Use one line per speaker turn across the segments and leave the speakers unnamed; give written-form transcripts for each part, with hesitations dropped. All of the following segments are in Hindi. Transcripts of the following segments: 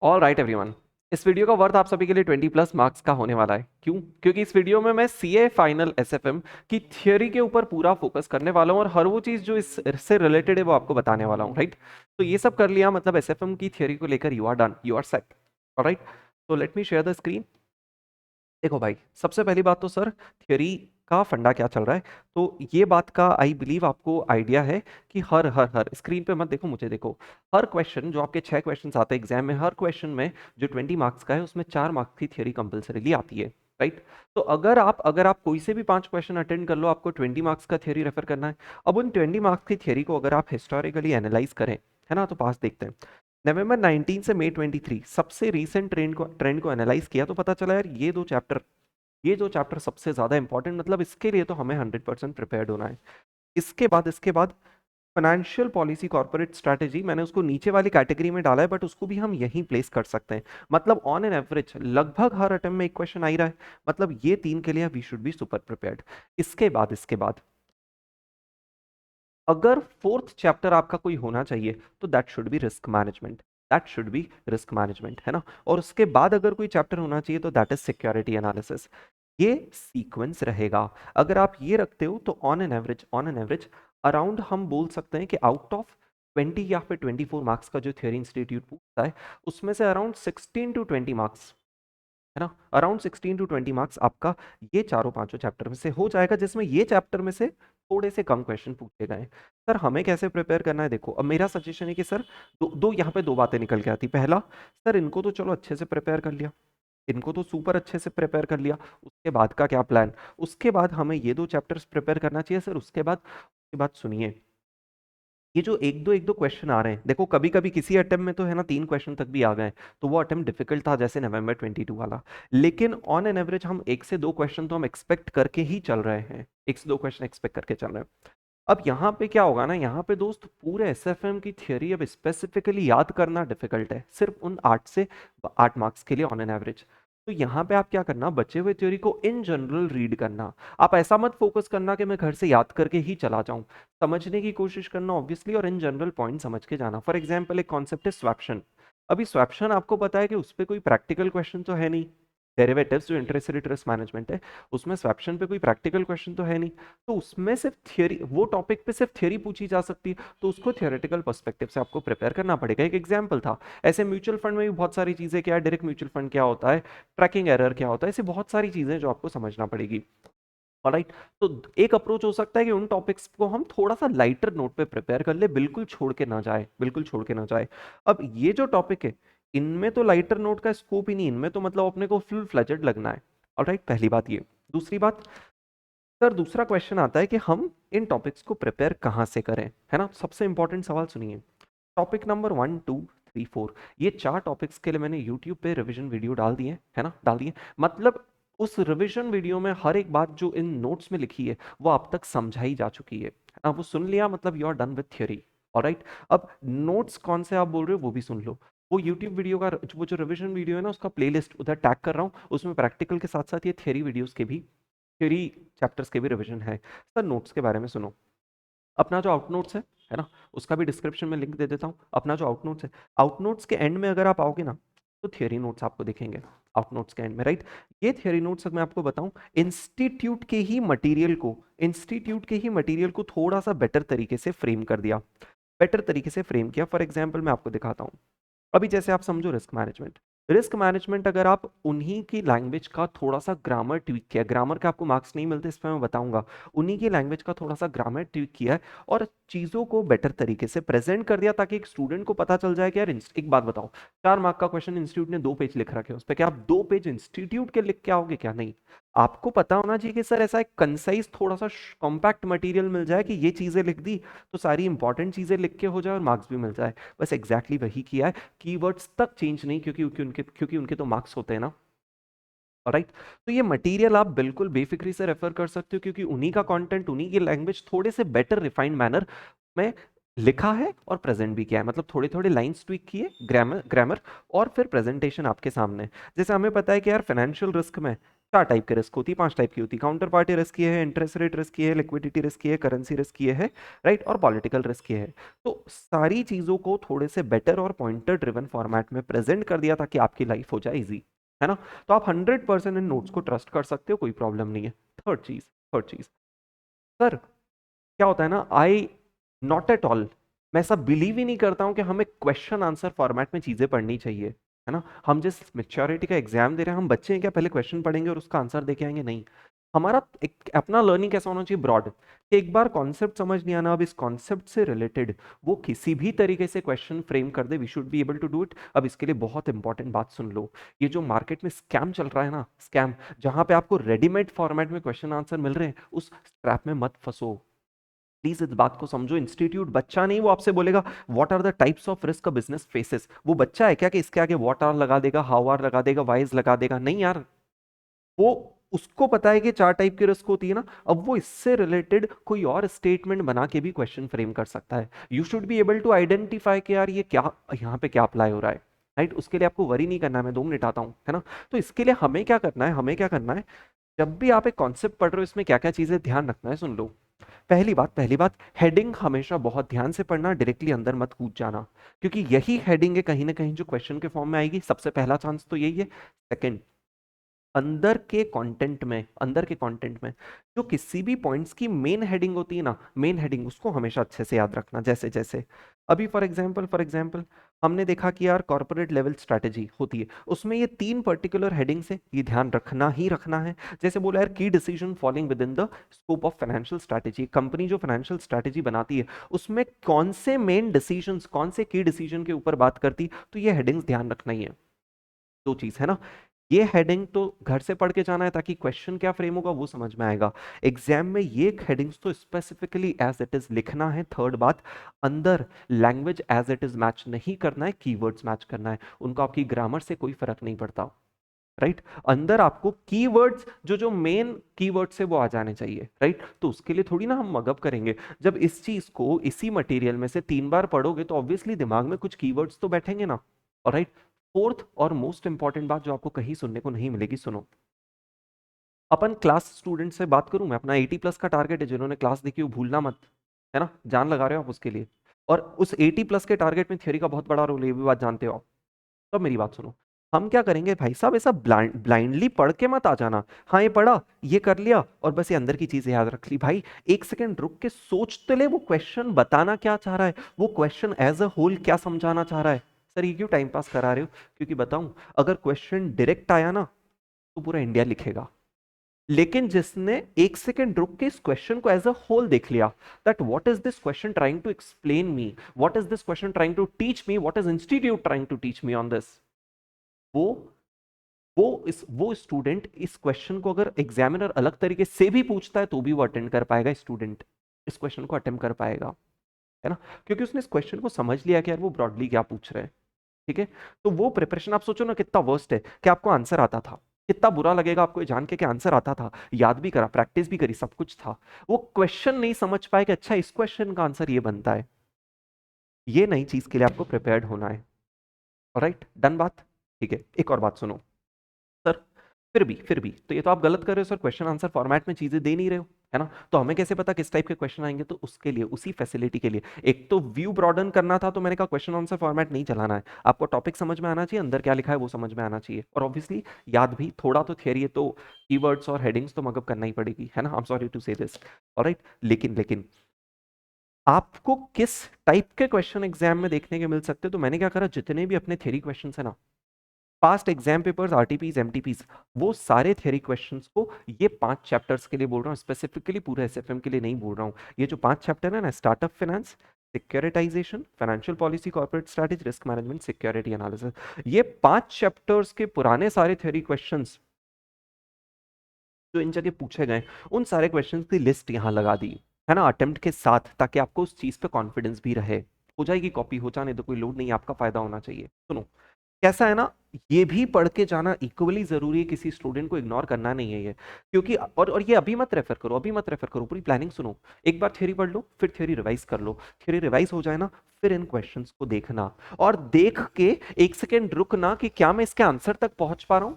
ऑल राइट एवरीवन, इस वीडियो का वर्थ आप सभी के लिए 20 प्लस मार्क्स का होने वाला है। क्यों? क्योंकि इस वीडियो में मैं सीए फाइनल एसएफएम की थियोरी के ऊपर पूरा फोकस करने वाला हूं और हर वो चीज जो इससे रिलेटेड है वो आपको बताने वाला हूं। राइट, तो ये सब कर लिया, मतलब एसएफएम की थियोरी को लेकर you are done, you are set. Alright, तो let me share the screen. देखो भाई, सबसे पहली बात तो सर, थ्योरी का फंडा क्या चल रहा है। तो ये बात का आई बिलीव आपको आइडिया है कि हर हर हर स्क्रीन पे मत देखो, मुझे देखो। हर क्वेश्चन जो आपके 6 क्वेश्चन आते हैं एग्जाम में, हर क्वेश्चन में जो 20 मार्क्स का है उसमें 4 मार्क्स की थ्योरी कंपलसरीली आती है। राइट, तो अगर आप कोई से भी 5 क्वेश्चन अटेंड कर लो, आपको 20 मार्क्स का थ्योरी रेफर करना है। अब उन 20 मार्क्स की थ्योरी को अगर आप हिस्टोरिकली एनालाइज करें, है ना, तो पास देखते हैं। नवंबर 19 से मई 23 सबसे रीसेंट ट्रेंड को एनालाइज किया तो पता चला यार, ये दो चैप्टर सबसे ज्यादा इंपॉर्टेंट, मतलब इसके लिए तो हमें 100% प्रिपेयर्ड होना है। इसके बाद फाइनेंशियल पॉलिसी कॉर्पोरेट स्ट्रैटेजी, मैंने उसको नीचे वाली कैटेगरी में डाला है, बट उसको भी हम यहीं प्लेस कर सकते हैं। मतलब ऑन एन एवरेज लगभग हर अटेम्प्ट में एक क्वेश्चन आ ही रहा है। मतलब ये 3 के लिए we should be super prepared. इसके बाद अगर फोर्थ चैप्टर आपका कोई होना चाहिए तो that should be risk management. That should be risk management, है ना। और उसके बाद अगर कोई चैप्टर होना चाहिए तो दैट इज सिक्योरिटी एनालिसिस। ये सीक्वेंस रहेगा। अगर आप ये रखते हो तो ऑन एन एवरेज अराउंड हम बोल सकते हैं कि आउट ऑफ 20 या फिर 24 मार्क्स का जो थ्योरी इंस्टीट्यूट पूछता है, उसमें से अराउंड 16 टू 20 मार्क्स, है ना, अराउंड 16 टू 20 मार्क्स आपका ये चारों पांचों चैप्टर में से हो जाएगा, जिसमें ये चैप्टर में से थोड़े से कम क्वेश्चन पूछे गए। सर हमें कैसे प्रिपेयर करना है? देखो, अब मेरा सजेशन है कि सर यहाँ पे दो बातें निकल के आती। पहला, सर इनको तो चलो अच्छे से प्रिपेयर कर लिया, इनको तो सुपर अच्छे से प्रिपेयर कर लिया, उसके बाद का क्या प्लान? उसके बाद हमें ये दो चैप्टर्स प्रिपेयर करना चाहिए सर। उसके बाद सुनिए, ये जो एक दो क्वेश्चन आ रहे हैं, देखो कभी कभी किसी अटेम्प्ट में तो है ना 3 क्वेश्चन तक भी आ गए, तो वो अटेम्प्ट डिफिकल्ट था, जैसे नवंबर 22 वाला। लेकिन ऑन एन एवरेज हम 1 से 2 क्वेश्चन तो हम एक्सपेक्ट करके ही चल रहे हैं, 1 से 2 क्वेश्चन एक्सपेक्ट करके चल रहे हैं। अब यहाँ पे क्या होगा ना, यहाँ पे दोस्त पूरे एसएफएम की थियोरी अब स्पेसिफिकली याद करना डिफिकल्ट है, सिर्फ उन 8 मार्क्स के लिए ऑन एन एवरेज। तो यहाँ पे आप क्या करना, बचे हुए थ्योरी को इन जनरल रीड करना। आप ऐसा मत फोकस करना कि मैं घर से याद करके ही चला जाऊं, समझने की कोशिश करना ऑब्वियसली, और इन जनरल पॉइंट समझ के जाना। फॉर एग्जाम्पल, एक कॉन्सेप्ट है स्वैप्शन। अभी स्वैप्शन आपको पता है कि उस पर कोई प्रैक्टिकल क्वेश्चन तो है नहीं। डेरिवेटिव्स जो इंटरेस्ट रेट रिस्क मैनेजमेंट है, उसमें स्वैप्शन पे कोई प्रैक्टिकल क्वेश्चन तो है नहीं। तो उसमें सिर्फ थियरी, वो टॉपिक पे सिर्फ थियरी पूछी जा सकती है, तो उसको थियोरेटिकल पर्सपेक्टिव से आपको प्रिपेयर करना पड़ेगा। एक एग्जांपल था, ऐसे म्यूचुअल फंड में भी बहुत सारी चीजें, क्या है डायरेक्ट म्यूचुअल फंड क्या होता है, ट्रैकिंग एरर क्या होता है, ऐसी बहुत सारी चीजें जो आपको समझना पड़ेगी। ऑलराइट, तो एक अप्रोच हो सकता है कि उन टॉपिक्स को हम थोड़ा सा लाइटर नोट पे प्रिपेयर कर ले, बिल्कुल छोड़ के ना जाए, बिल्कुल छोड़ के ना जाए। अब ये जो टॉपिक है, इनमें तो लाइटर नोट का स्कोप ही नहीं, इनमें तो मतलब अपने को फुल फ्लेजेड लगना है। ऑलराइट, पहली बात ये। दूसरी बात, सर दूसरा क्वेश्चन आता है कि हम इन टॉपिक्स को प्रिपेयर कहाँ से करें, है ना। सबसे इंपॉर्टेंट सवाल सुनिए, टॉपिक नंबर 1, 2, 3, 4, ये 4 टॉपिक्स के लिए मैंने यूट्यूब पे रिवीजन वीडियो डाल दिए, है ना, डाल दिए। मतलब उस रिवीजन वीडियो में हर एक बात जो इन नोट्स में लिखी है वो आप तक समझाई जा चुकी है ना, वो सुन लिया, मतलब you are done with theory. Alright, अब नोट्स कौन से आप बोल रहे हो वो भी सुन लो। वो यूट्यूब वीडियो का वो जो रिवीजन वीडियो है ना, उसका प्लेलिस्ट उधर टैग कर रहा हूँ, उसमें प्रैक्टिकल के साथ साथ ये थ्योरी वीडियोस के भी, थ्योरी चैप्टर्स के भी रिवीजन है। सर नोट्स के बारे में सुनो, अपना जो आउट नोट्स है ना, उसका भी डिस्क्रिप्शन में लिंक दे देता हूँ। अपना जो आउट नोट्स है, आउट नोट्स के एंड में अगर आप आओगे ना, तो थियरी नोट्स आपको दिखेंगे आउट नोट्स के एंड में। राइट, ये थियरी नोट्स मैं आपको बताऊं, इंस्टीट्यूट के ही मटेरियल को थोड़ा सा बेटर तरीके से फ्रेम कर दिया, बेटर तरीके से फ्रेम किया। फॉर एग्जाम्पल मैं आपको दिखाता हूँ। अभी जैसे आप समझो रिस्क मैनेजमेंट अगर आप उन्हीं की लैंग्वेज का थोड़ा सा ग्रामर ट्वीक किया, ग्रामर के आपको मार्क्स नहीं मिलते इस पर मैं बताऊंगा, उन्हीं की लैंग्वेज का थोड़ा सा ग्रामर ट्वीक किया है और चीजों को बेटर तरीके से प्रेजेंट कर दिया, ताकि एक स्टूडेंट को पता चल जाए कि यार एक बात बताओ, 4 मार्क का क्वेश्चन इंस्टीट्यूट ने 2 पेज लिख रखे हैं, उस पर क्या आप 2 पेज इंस्टीट्यूट के लिख के आओगे? क्या नहीं, आपको पता होना चाहिए कि सर ऐसा एक कंसाइज थोड़ा सा कॉम्पैक्ट मटेरियल मिल जाए कि ये चीजें लिख दी तो सारी इंपॉर्टेंट चीजें लिख के हो जाए और मार्क्स भी मिल जाए। बस एग्जैक्टली वही किया है, कीवर्ड्स तक चेंज नहीं, क्योंकि उनके तो मार्क्स होते हैं ना। राइट, तो ये मटेरियल आप बिल्कुल बेफिक्री से रेफर कर सकते हो, क्योंकि उन्हीं का कंटेंट, उन्हीं की लैंग्वेज थोड़े से बेटर रिफाइंड मैनर में लिखा है और प्रेजेंट भी किया है। मतलब थोड़े थोड़े लाइंस ट्वीक किए, ग्रामर ग्रामर, और फिर प्रेजेंटेशन आपके सामने। जैसे हमें पता है कि यार फाइनेंशियल रिस्क में 4 टाइप के रिस्क होती है, 5 टाइप की होती है। काउंटर पार्टी रिस्क ये है, इंटरेस्ट रेट रिस्क ये है, लिक्विडिटी रिस्क ये है, करेंसी रिस्क ये है, राइट, और पॉलिटिकल रिस्क ये है। तो सारी चीजों को थोड़े से बेटर और पॉइंटर ड्रिवन फॉर्मेट में प्रेजेंट कर दिया ताकि आपकी लाइफ हो जाए इजी, है ना। तो आप 100% इन नोट्स को ट्रस्ट कर सकते हो, कोई प्रॉब्लम नहीं है। थर्ड चीज सर, क्या होता है ना, आई नॉट एट ऑल, मैं ऐसा बिलीव ही नहीं करता हूं कि हमें क्वेश्चन आंसर फॉर्मेट में चीजें पढ़नी चाहिए, है ना। हम जिस मेच्योरिटी का एग्जाम दे रहे हैं, हम बच्चे हैं क्या पहले क्वेश्चन पढ़ेंगे और उसका आंसर देके आएंगे? नहीं। हमारा एक अपना लर्निंग कैसा होना चाहिए, ब्रॉड, कि एक बार कॉन्सेप्ट समझ नहीं आना, अब इस कॉन्सेप्ट से रिलेटेड वो किसी भी तरीके से क्वेश्चन फ्रेम कर दे, we should be able to do it. अब इसके लिए बहुत इंपॉर्टेंट बात सुन लो, ये जो मार्केट में स्कैम चल रहा है ना, स्कैम, जहां पे आपको रेडीमेड फॉर्मेट में क्वेश्चन आंसर मिल रहे हैं, उस ट्रैप में मत फंसो। प्लीज इस बात को समझो, इंस्टीट्यूट बच्चा नहीं, वो आपसे बोलेगा what are the types of risk a business faces. वो बच्चा है क्या कि इसके आगे व्हाट आर लगा देगा, हाउ आर लगा देगा, वाइज लगा देगा? नहीं यार, वो उसको पता है कि 4 टाइप की रिस्क होती है ना, अब वो इससे रिलेटेड कोई और स्टेटमेंट बना के भी क्वेश्चन फ्रेम कर सकता है। You should be able to identify कि यार ये क्या, यहाँ पे क्या अप्लाई हो रहा है, राइट। उसके लिए आपको वरी नहीं करना है, मैं 2 मिनट आता हूँ, है ना। तो इसके लिए हमें क्या करना है, जब भी आप एक कॉन्सेप्ट पढ़ रहे हो, इसमें क्या क्या चीजें ध्यान रखना है, सुन लो। पहली बात, हेडिंग हमेशा बहुत ध्यान से पढ़ना, डायरेक्टली अंदर मत कूद जाना, क्योंकि यही हेडिंग है कहीं ना कहीं जो क्वेश्चन के फॉर्म में आएगी, सबसे पहला चांस तो यही है। सेकंड, अंदर के कंटेंट में जो किसी भी पॉइंट्स की मेन हेडिंग होती है ना, मेन हेडिंग उसको हमेशा अच्छे से याद रखना। जैसे जैसे अभी फॉर एग्जांपल हमने देखा कि यार कॉर्पोरेट लेवल स्ट्रैटेजी होती है, उसमें ये 3 पर्टिकुलर हेडिंग्स है, ये ध्यान रखना ही रखना है। जैसे बोला यार, की decision falling with in the scope of financial strategy, company जो फाइनेंशियल स्ट्रैटेजी बनाती है उसमें कौन से मेन डिसीजंस, कौन से की डिसीजन के ऊपर बात करती, तो ये हेडिंग्स ध्यान रखना ही है। 2 चीज है ना, ये हेडिंग तो घर से पढ़ के जाना है ताकि क्वेश्चन क्या फ्रेम होगा वो समझ में आएगा। एग्जाम में ये हेडिंग्स तो स्पेसिफिकली एज इट इज लिखना है। थर्ड बात, अंदर language as it is match नहीं करना है, कीवर्ड्स मैच करना है, उनको आपकी ग्रामर से कोई फर्क नहीं पड़ता, राइट। अंदर आपको कीवर्ड्स, जो जो मेन कीवर्ड्स है वो आ जाने चाहिए, राइट। तो उसके लिए थोड़ी ना हम मगअप करेंगे, जब इस चीज को इसी मटेरियल में से 3 बार पढ़ोगे तो ऑब्वियसली दिमाग में कुछ कीवर्ड्स तो बैठेंगे ना, राइट। फोर्थ और मोस्ट इंपॉर्टेंट बात जो आपको कहीं सुनने को नहीं मिलेगी, सुनो। अपन क्लास स्टूडेंट से बात करूं, मैं अपना 80+ का टारगेट है, जिन्होंने क्लास देखी वो भूलना मत, है ना, जान लगा रहे हो आप उसके लिए। और उस 80+ के टारगेट में थ्योरी का बहुत बड़ा रोल है, ये भी बात जानते हो आप। तो मेरी बात सुनो, हम क्या करेंगे भाई साहब, ऐसा ब्लाइंडली पढ़ के मत आ जाना। हाँ ये पढ़ा, ये कर लिया और बस ये अंदर की चीजें याद रख ली। भाई 1 सेकंड रुक के सोच तो ले, वो क्वेश्चन बताना क्या चाह रहा है, वो क्वेश्चन एज अ होल क्या समझाना चाह रहा है। सर ये क्यों टाइम पास करा रहे हो? क्योंकि बताऊं, अगर क्वेश्चन डायरेक्ट आया ना तो पूरा इंडिया लिखेगा, लेकिन जिसने 1 सेकंड रुक के इस क्वेश्चन को एज अ होल देख लिया, that what is this question trying to explain me, what is this question trying to teach me, what is institute trying to teach me on this, वो वो स्टूडेंट इस क्वेश्चन को अगर एग्जामिनर अलग तरीके से भी पूछता है तो भी वो अटेंड कर पाएगा, स्टूडेंट इस क्वेश्चन को अटेम्प्ट कर पाएगा, है ना, क्योंकि उसने इस क्वेश्चन को समझ लिया कि यार वो ब्रॉडली क्या पूछ रहे हैं। ठीक है, तो वो प्रिपरेशन आप सोचो ना कितना वर्स्ट है, कि आपको आंसर आता था, कितना बुरा लगेगा आपको ये जान के कि आंसर आता था, याद भी करा, प्रैक्टिस भी करी, सब कुछ था, वो क्वेश्चन नहीं समझ पाए कि अच्छा इस क्वेश्चन का आंसर ये बनता है। ये नई चीज के लिए आपको प्रिपेयर्ड होना है। ऑलराइट, डन बात। ठीक है, एक और बात सुनो सर, फिर भी तो ये तो आप गलत कर रहे हो सर, क्वेश्चन आंसर फॉर्मेट में चीजें दे नहीं रहे हो, है ना। तो हमें कैसे पता किस टाइप के क्वेश्चन आएंगे? तो उसके लिए, उसी फैसिलिटी के लिए, एक तो व्यू ब्रॉडन करना था, तो मैंने कहा क्वेश्चन आंसर फॉर्मेट नहीं चलाना है, आपको टॉपिक समझ में आना चाहिए, अंदर क्या लिखा है वो समझ में आना चाहिए, और ऑब्वियसली याद भी, थोड़ा तो थियरी है तो कीवर्ड्स और हेडिंग्स तो मगअप करना ही पड़ेगी, है ना। आई एम सॉरी टू से दिस, ऑलराइट। लेकिन आपको किस टाइप के क्वेश्चन एग्जाम में देखने के मिल सकते हैं? तो मैंने क्या करा, जितने भी अपने थ्योरी क्वेश्चन है ना, पास्ट एग्जाम पेपर्स, आरटीपीज, एमटीपीज, वो सारे थ्योरी क्वेश्चंस को, ये 5 चैप्टर्स के लिए बोल रहा हूँ, स्पेसिफिकली पूरे एसएफएम के लिए नहीं बोल रहा हूँ। ये जो 5 चैप्टर है ना, startup finance, securitisation, financial policy, corporate strategy, risk management, security analysis, ये 5 चैप्टर्स के पुराने सारे थ्योरी क्वेश्चंस जो इन जगह पूछे गए, उन सारे क्वेश्चंस की लिस्ट यहाँ लगा दी, है ना, अटेम्प्ट के साथ, ताकि आपको उस चीज पे कॉन्फिडेंस भी रहे। हो जाएगी कॉपी, हो जाने तो कोई लोड नहीं, आपका फायदा होना चाहिए। सुनो, कैसा है ना, ये भी पढ़ के जाना इक्वली जरूरी है, किसी स्टूडेंट को इग्नोर करना नहीं है ये, क्योंकि और ये अभी मत रेफर करो, पूरी प्लानिंग सुनो। एक बार थ्योरी पढ़ लो, फिर थ्योरी रिवाइज कर लो, थ्योरी रिवाइज हो जाए ना, फिर इन क्वेश्चंस को देखना, और देख के 1 सेकेंड रुकना कि क्या मैं इसके आंसर तक पहुंच पा रहा हूं,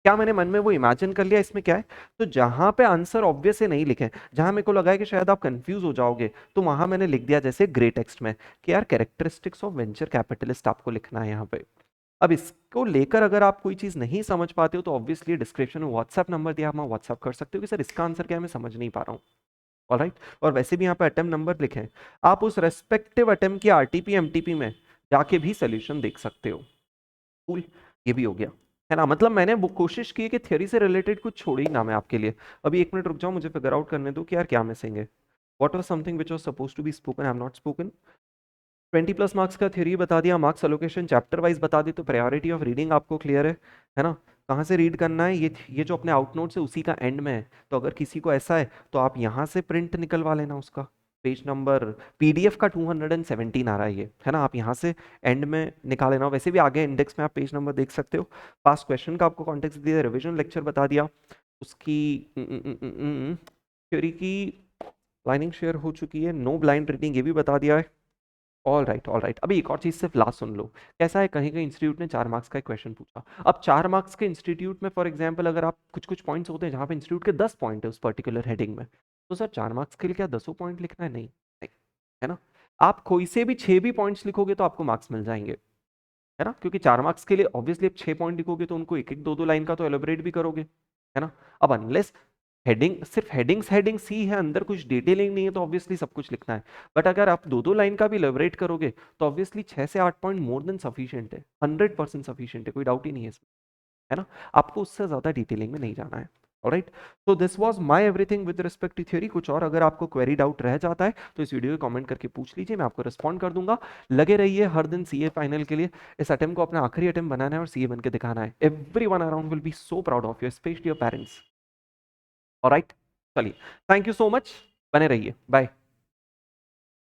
क्या मैंने मन में वो इमेजिन कर लिया, इसमें क्या है? तो जहां पे आंसर ऑब्वियस है नहीं लिखे, जहां मेरे को लगा है कि शायद आप कंफ्यूज हो जाओगे, तो वहां मैंने लिख दिया जैसे ग्रे टेक्स्ट में कि यार कैरेक्टरिस्टिक्स ऑफ वेंचर कैपिटलिस्ट आपको लिखना है यहाँ पे। अब इसको लेकर अगर आप कोई चीज नहीं समझ पाते हो तो ऑब्वियसली डिस्क्रिप्शन में व्हाट्सएप नंबर दिया, आप व्हाट्सएप कर सकते हो कि सर इसका आंसर क्या है, मैं समझ नहीं पा रहा हूँ। ऑलराइट, और वैसे भी यहाँ पे अटेम्प्ट नंबर लिखे हैं, आप उस रेस्पेक्टिव अटेम्प्ट की आरटीपी एमटीपी में जाके भी सोल्यूशन देख सकते हो। कूल, ये भी हो गया है ना। मतलब मैंने वो कोशिश की है कि थ्योरी से रिलेटेड कुछ छोड़ ही ना मैं आपके लिए। अभी 1 मिनट रुक जाओ, मुझे फिगर आउट करने दो कि यार क्या मिसिंग है। What was something which was supposed to be spoken, I am not spoken. 20+ marks का थ्योरी बता दिया, मार्क्स एलोकेशन चैप्टर वाइज बता दी, तो प्रायोरिटी ऑफ रीडिंग आपको क्लियर है ना। कहाँ से रीड करना है, ये जो अपने आउट नोट्स है उसी का एंड में है, तो अगर किसी को ऐसा है तो आप यहाँ से प्रिंट निकलवा लेना उसका पेज नंबर, पीडीएफ का 217 आ रहा है ये, है ना, आप यहाँ से एंड में निकाल लेना। वैसे भी आगे इंडेक्स में आप पेज नंबर देख सकते हो। पास्ट क्वेश्चन का आपको कॉन्टेक्स्ट दिया, रिविजन लेक्चर बता दिया, उसकी थ्योरी की लाइनिंग शेयर हो चुकी है, नो ब्लाइंड रीडिंग ये भी बता दिया है। ऑल राइट ऑल राइट, अभी एक और चीज सिर्फ लास्ट सुन लो। कैसा है, कहीं कहीं इंस्टीट्यूट ने 4 मार्क्स का एक क्वेश्चन पूछा। अब 4 मार्क्स के इंस्टीट्यूट में फॉर एग्जांपल अगर आप कुछ कुछ पॉइंट्स होते हैं जहां पे इंस्टीट्यूट के 10 पॉइंट है उस पर्टिकुलर हेडिंग में, तो सर 4 मार्क्स के लिए क्या 10 पॉइंट लिखना है? नहीं नहीं, है ना। आप कोई से भी 6 भी पॉइंट्स लिखोगे तो आपको मार्क्स मिल जाएंगे, है ना, क्योंकि 4 मार्क्स के लिए ऑब्वियसली आप 6 पॉइंट लिखोगे तो उनको एक एक दो दो लाइन का तो एलोबरेट भी करोगे, है ना। अब अनलेस हेडिंग सिर्फ हेडिंग सी है, अंदर कुछ डिटेलिंग नहीं है, तो ऑब्वियसली सब कुछ लिखना है। बट अगर आप दो दो लाइन का भी एलोबरेट करोगे तो ऑब्वियसली 6 से 8 पॉइंट मोर देन सफिशिएंट है, 100% सफिशिएंट है, कोई डाउट ही नहीं है इसमें, है ना। आपको उससे ज्यादा डिटेलिंग में नहीं जाना है। ऑलराइट, तो this was my everything with respect to theory. कुछ और अगर आपको क्वेरी डाउट रह जाता है तो इस वीडियो को कमेंट करके पूछ लीजिए, मैं आपको रिस्पॉन्ड कर दूंगा। लगे रहिए हर दिन सीए फाइनल के लिए, इस अटेम्प्ट को अपना आखिरी अटेम्प्ट बनाना है और सीए बन के दिखाना है। Everyone around will be so proud of you, specially your parents. Alright, चलिए, थैंक यू सो मच, बने रहिए, बाय।